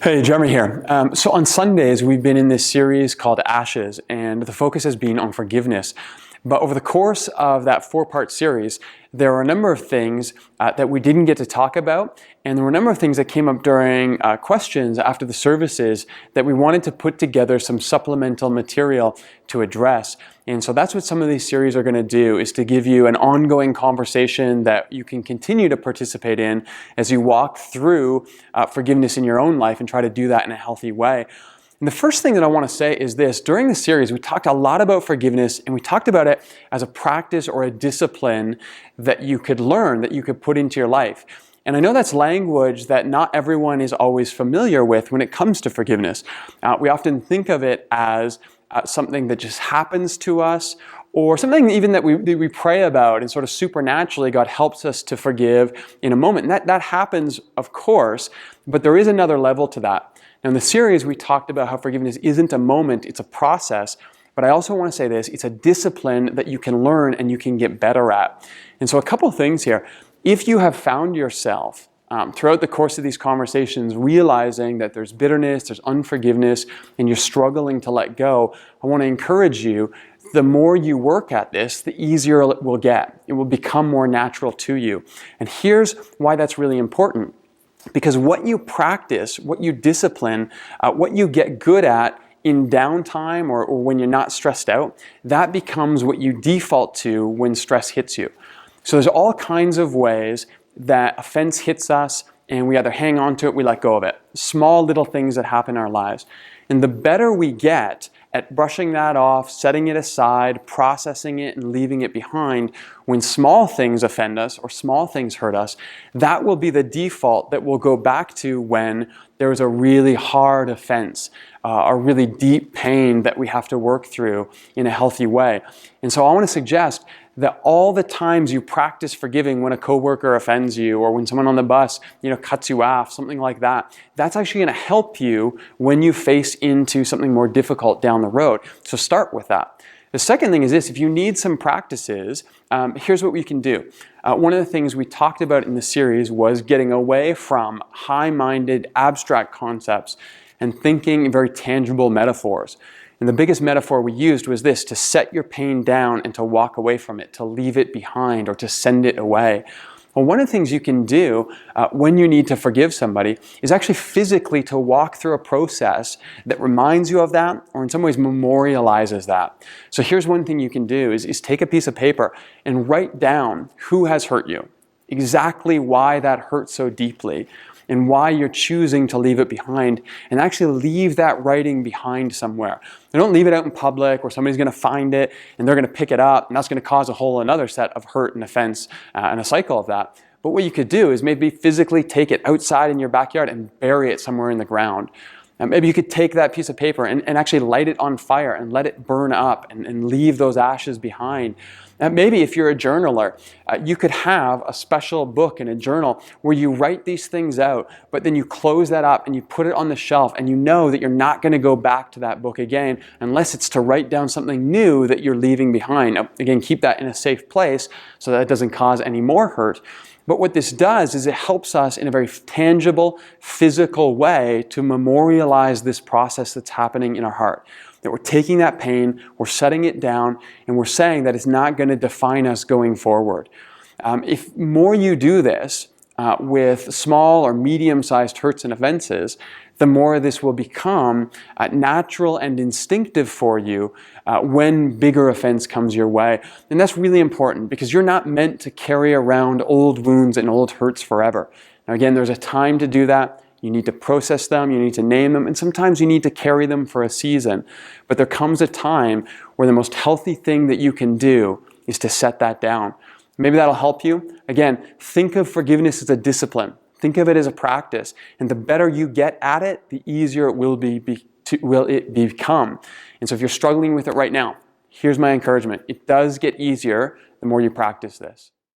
Hey, Jeremy here. So on Sundays, we've been in this series called Ashes, and the focus has been on forgiveness. But over the course of that four-part series, there were a number of things that we didn't get to talk about, and there were a number of things that came up during questions after the services that we wanted to put together some supplemental material to address. And so that's what some of these series are going to do, is to give you an ongoing conversation that you can continue to participate in as you walk through forgiveness in your own life and try to do that in a healthy way. And the first thing that I want to say is this: during the series, we talked a lot about forgiveness, and we talked about it as a practice or a discipline that you could learn, that you could put into your life. And I know that's language that not everyone is always familiar with when it comes to forgiveness. We often think of it as something that just happens to us, or something even that we pray about, and sort of supernaturally God helps us to forgive in a moment. And that happens, of course, but there is another level to that. Now, in the series, we talked about how forgiveness isn't a moment, it's a process. But I also want to say this: it's a discipline that you can learn and you can get better at. And so a couple things here. If you have found yourself throughout the course of these conversations realizing that there's bitterness, there's unforgiveness, and you're struggling to let go, I want to encourage you, the more you work at this, the easier it will get. It will become more natural to you. And here's why that's really important. Because what you practice, what you discipline, what you get good at in downtime or when you're not stressed out, that becomes what you default to when stress hits you. So there's all kinds of ways that offense hits us and we either hang on to it, we let go of it. Small little things that happen in our lives. And the better we get at brushing that off, setting it aside, processing it, and leaving it behind, when small things offend us or small things hurt us, that will be the default that we'll go back to when there is a really hard offense, a really deep pain that we have to work through in a healthy way. And so I want to suggest that all the times you practice forgiving when a coworker offends you, or when someone on the bus, cuts you off, something like that, that's actually going to help you when you face into something more difficult down the road. So start with that. The second thing is this: if you need some practices, here's what we can do. One of the things we talked about in the series was getting away from high-minded, abstract concepts and thinking in very tangible metaphors. And the biggest metaphor we used was this: to set your pain down and to walk away from it, to leave it behind or to send it away. Well, one of the things you can do when you need to forgive somebody is actually physically to walk through a process that reminds you of that, or in some ways memorializes that. So here's one thing you can do is take a piece of paper and write down who has hurt you, exactly why that hurt so deeply, and why you're choosing to leave it behind, and actually leave that writing behind somewhere. And don't leave it out in public where somebody's going to find it and they're going to pick it up, and that's going to cause a whole another set of hurt and offense and a cycle of that. But what you could do is maybe physically take it outside in your backyard and bury it somewhere in the ground. Maybe you could take that piece of paper and actually light it on fire and let it burn up and leave those ashes behind. Maybe if you're a journaler, you could have a special book in a journal where you write these things out, but then you close that up and you put it on the shelf, and you know that you're not going to go back to that book again unless it's to write down something new that you're leaving behind. Now, again, keep that in a safe place so that it doesn't cause any more hurt. But what this does is it helps us in a very tangible, physical way to memorialize this process that's happening in our heart. That we're taking that pain, we're setting it down, and we're saying that it's not going to define us going forward. If more you do this with small or medium-sized hurts and offenses, the more this will become natural and instinctive for you when bigger offense comes your way. And that's really important, because you're not meant to carry around old wounds and old hurts forever. Now again, there's a time to do that. You need to process them, you need to name them, and sometimes you need to carry them for a season. But there comes a time where the most healthy thing that you can do is to set that down. Maybe that'll help you. Again, think of forgiveness as a discipline. Think of it as a practice. And the better you get at it, the easier it will become. And so if you're struggling with it right now, here's my encouragement. It does get easier the more you practice this.